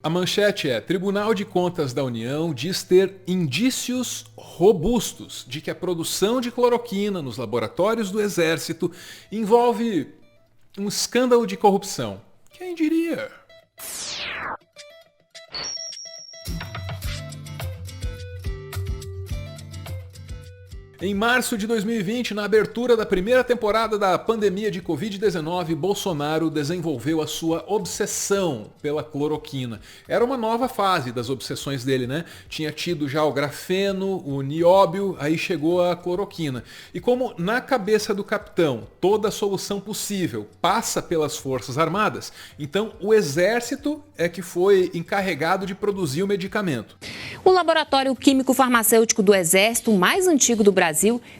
A manchete é: Tribunal de Contas da União diz ter indícios robustos de que a produção de cloroquina nos laboratórios do Exército envolve um escândalo de corrupção. Quem diria? Em março de 2020, na abertura da primeira temporada da pandemia de Covid-19, Bolsonaro desenvolveu a sua obsessão pela cloroquina. Era uma nova fase das obsessões dele, né? Tinha tido já o grafeno, o nióbio, aí chegou a cloroquina. E como na cabeça do capitão toda solução possível passa pelas Forças Armadas, então o Exército é que foi encarregado de produzir o medicamento. O Laboratório Químico Farmacêutico do Exército, mais antigo do Brasil,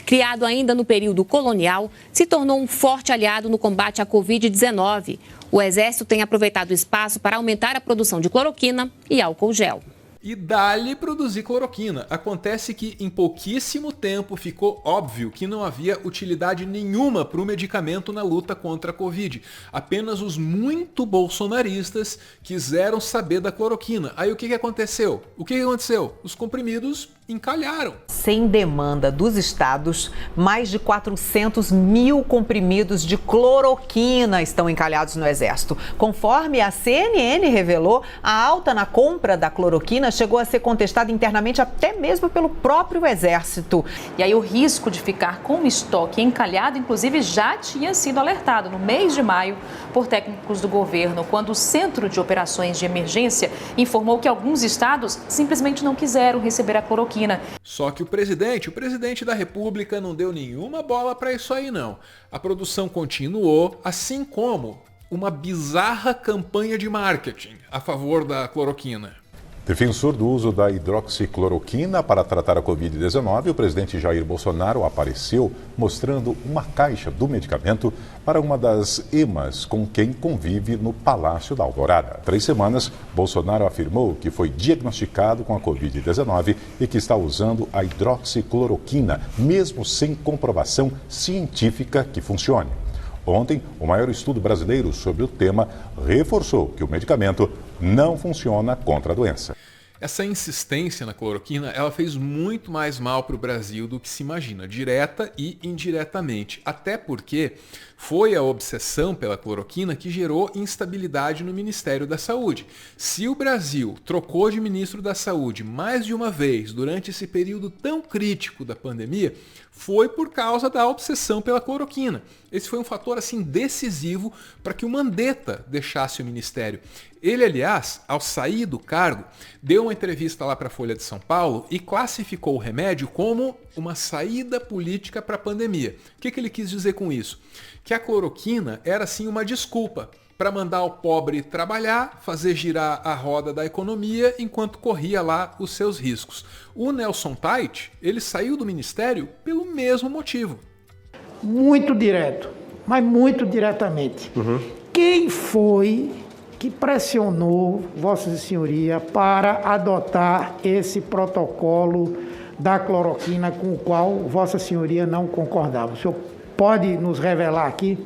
criado ainda no período colonial, se tornou um forte aliado no combate à Covid-19. O Exército tem aproveitado o espaço para aumentar a produção de cloroquina e álcool gel. E dá-lhe produzir cloroquina. Acontece que em pouquíssimo tempo ficou óbvio que não havia utilidade nenhuma para o medicamento na luta contra a Covid. Apenas os muito bolsonaristas quiseram saber da cloroquina. Aí o que aconteceu? Os comprimidos encalharam. Sem demanda dos estados, mais de 400 mil comprimidos de cloroquina estão encalhados no Exército. Conforme a CNN revelou, a alta na compra da cloroquina chegou a ser contestada internamente até mesmo pelo próprio Exército. E aí o risco de ficar com o estoque encalhado, inclusive, já tinha sido alertado no mês de maio por técnicos do governo, quando o Centro de Operações de Emergência informou que alguns estados simplesmente não quiseram receber a cloroquina. Só que o presidente da República não deu nenhuma bola para isso aí não. A produção continuou, assim como uma bizarra campanha de marketing a favor da cloroquina. Defensor do uso da hidroxicloroquina para tratar a Covid-19, o presidente Jair Bolsonaro apareceu mostrando uma caixa do medicamento para uma das emas com quem convive no Palácio da Alvorada. Há 3 semanas, Bolsonaro afirmou que foi diagnosticado com a Covid-19 e que está usando a hidroxicloroquina, mesmo sem comprovação científica que funcione. Ontem, o maior estudo brasileiro sobre o tema reforçou que o medicamento não funciona contra a doença. Essa insistência na cloroquina, ela fez muito mais mal para o Brasil do que se imagina, direta e indiretamente. Até porque foi a obsessão pela cloroquina que gerou instabilidade no Ministério da Saúde. Se o Brasil trocou de ministro da Saúde mais de uma vez durante esse período tão crítico da pandemia, foi por causa da obsessão pela cloroquina. Esse foi um fator assim decisivo para que o Mandetta deixasse o ministério. Ele, aliás, ao sair do cargo, deu uma entrevista lá para a Folha de São Paulo e classificou o remédio como uma saída política para a pandemia. O que ele quis dizer com isso? Que a cloroquina era assim uma desculpa para mandar o pobre trabalhar, fazer girar a roda da economia enquanto corria lá os seus riscos. O Nelson Tait, ele saiu do ministério pelo mesmo motivo. Muito direto, mas muito diretamente. Quem foi que pressionou Vossa Senhoria para adotar esse protocolo da cloroquina com o qual Vossa Senhoria não concordava? O senhor pode nos revelar aqui?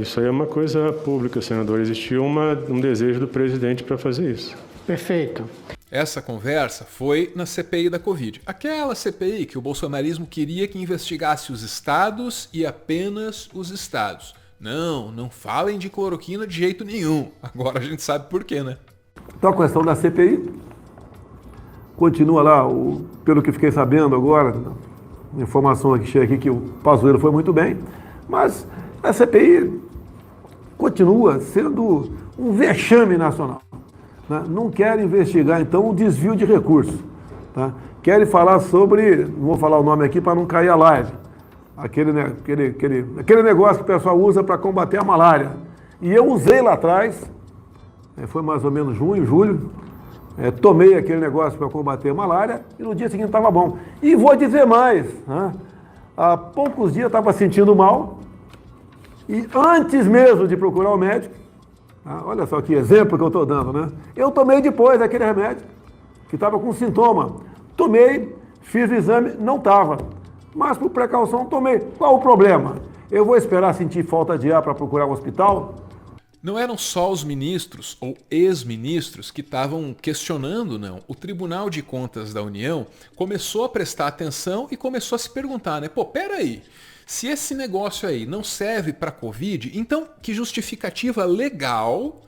Isso aí é uma coisa pública, senador. Existiu um desejo do presidente para fazer isso. Perfeito. Essa conversa foi na CPI da Covid. Aquela CPI que o bolsonarismo queria que investigasse os estados e apenas os estados. Não falem de cloroquina de jeito nenhum. Agora a gente sabe por quê, né? Então a questão da CPI continua lá, pelo que fiquei sabendo agora, a informação que chega aqui que o Pazuello foi muito bem, mas a CPI continua sendo um vexame nacional. Né? Não quer investigar, então, o desvio de recursos. Tá? Querem falar sobre, não vou falar o nome aqui para não cair a live, aquele negócio que o pessoal usa para combater a malária. E eu usei lá atrás, foi mais ou menos junho, julho, tomei aquele negócio para combater a malária e no dia seguinte estava bom. E vou dizer mais, né? Há poucos dias eu estava sentindo mal e antes mesmo de procurar o médico, olha só que exemplo que eu estou dando, né? Eu tomei depois aquele remédio que estava com sintoma. Tomei, fiz o exame, não estava. Mas por precaução tomei. Qual o problema? Eu vou esperar sentir falta de ar para procurar um hospital? Não eram só os ministros ou ex-ministros que estavam questionando, não. O Tribunal de Contas da União começou a prestar atenção e começou a se perguntar, né? Pô, peraí, se esse negócio aí não serve para a Covid, então que justificativa legal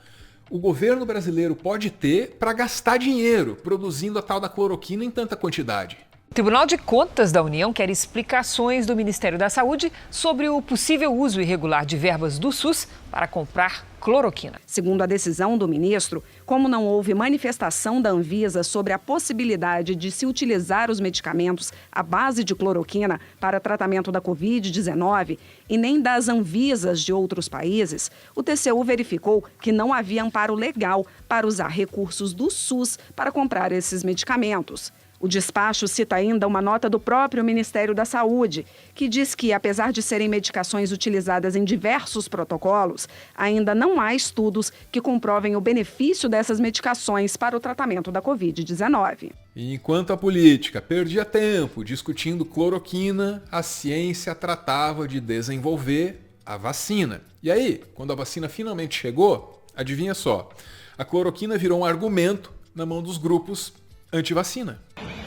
o governo brasileiro pode ter para gastar dinheiro produzindo a tal da cloroquina em tanta quantidade? O Tribunal de Contas da União quer explicações do Ministério da Saúde sobre o possível uso irregular de verbas do SUS para comprar cloroquina. Segundo a decisão do ministro, como não houve manifestação da Anvisa sobre a possibilidade de se utilizar os medicamentos à base de cloroquina para tratamento da Covid-19 e nem das Anvisas de outros países, o TCU verificou que não havia amparo legal para usar recursos do SUS para comprar esses medicamentos. O despacho cita ainda uma nota do próprio Ministério da Saúde, que diz que, apesar de serem medicações utilizadas em diversos protocolos, ainda não há estudos que comprovem o benefício dessas medicações para o tratamento da Covid-19. E enquanto a política perdia tempo discutindo cloroquina, a ciência tratava de desenvolver a vacina. E aí, quando a vacina finalmente chegou, adivinha só, a cloroquina virou um argumento na mão dos grupos anti-vacina.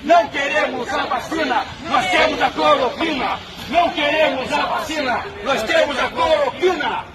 Não queremos a vacina, nós temos a cloroquina. Não queremos a vacina, nós temos a cloroquina.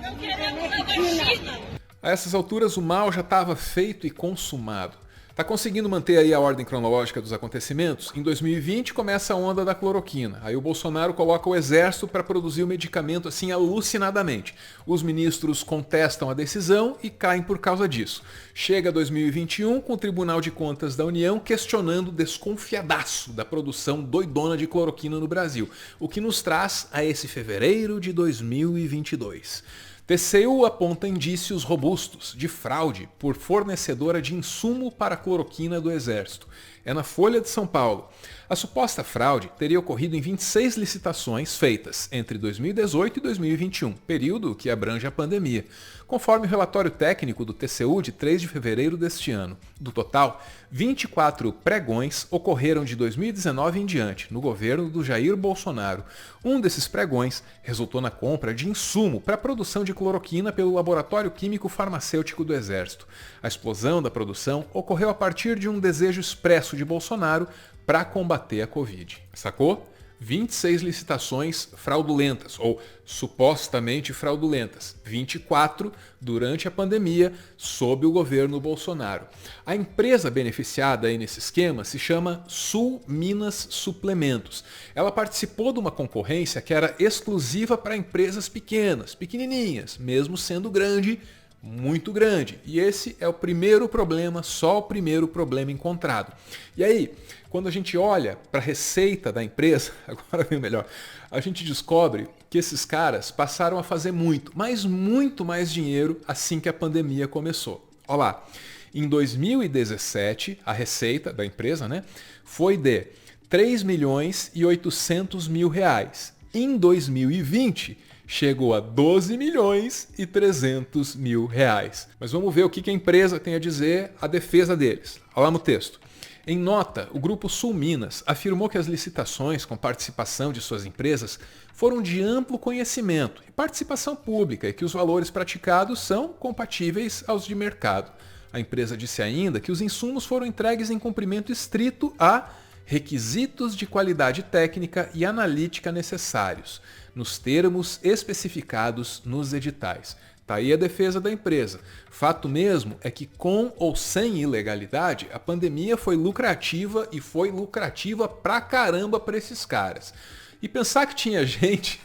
Não queremos a vacina. A essas alturas o mal já estava feito e consumado. Tá conseguindo manter aí a ordem cronológica dos acontecimentos? Em 2020 começa a onda da cloroquina. Aí o Bolsonaro coloca o exército para produzir o medicamento assim alucinadamente. Os ministros contestam a decisão e caem por causa disso. Chega 2021 com o Tribunal de Contas da União questionando desconfiadaço da produção doidona de cloroquina no Brasil. O que nos traz a esse fevereiro de 2022. TCU aponta indícios robustos de fraude por fornecedora de insumo para a cloroquina do Exército. É na Folha de São Paulo. A suposta fraude teria ocorrido em 26 licitações feitas entre 2018 e 2021, período que abrange a pandemia, conforme o relatório técnico do TCU de 3 de fevereiro deste ano. Do total, 24 pregões ocorreram de 2019 em diante, no governo do Jair Bolsonaro. Um desses pregões resultou na compra de insumo para a produção de cloroquina pelo Laboratório Químico Farmacêutico do Exército. A explosão da produção ocorreu a partir de um desejo expresso de Bolsonaro para combater a Covid. Sacou? 26 licitações fraudulentas, ou supostamente fraudulentas. 24 durante a pandemia, sob o governo Bolsonaro. A empresa beneficiada aí nesse esquema se chama Sul Minas Suplementos. Ela participou de uma concorrência que era exclusiva para empresas pequenas, pequenininhas, mesmo sendo grande, muito grande. E esse é o primeiro problema, só o primeiro problema encontrado. E aí, quando a gente olha para a receita da empresa, agora vem o melhor, a gente descobre que esses caras passaram a fazer muito, mas muito mais dinheiro assim que a pandemia começou. Olha lá, em 2017, a receita da empresa, né, foi de 3.800.000 reais. Em 2020, chegou a 12.300.000 reais. Mas vamos ver o que a empresa tem a dizer a defesa deles. Olha lá no texto. Em nota, o Grupo Sul Minas afirmou que as licitações com participação de suas empresas foram de amplo conhecimento e participação pública e que os valores praticados são compatíveis aos de mercado. A empresa disse ainda que os insumos foram entregues em cumprimento estrito a requisitos de qualidade técnica e analítica necessários, nos termos especificados nos editais. Tá aí a defesa da empresa. Fato mesmo é que com ou sem ilegalidade, a pandemia foi lucrativa e foi lucrativa pra caramba para esses caras. E pensar que tinha gente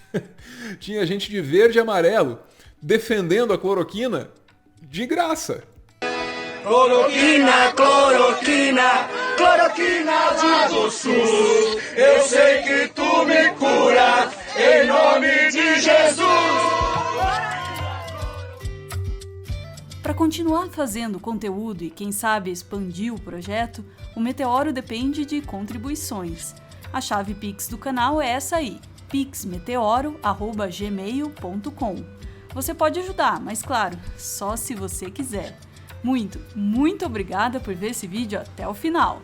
de verde e amarelo defendendo a cloroquina de graça. Cloroquina, cloroquina, cloroquina do SUS. Eu sei que tu me cura, em nome de Jesus. Para continuar fazendo conteúdo e, quem sabe, expandir o projeto, o Meteoro depende de contribuições. A chave Pix do canal é essa aí, pixmeteoro@gmail.com. Você pode ajudar, mas claro, só se você quiser. Muito obrigada por ver esse vídeo até o final.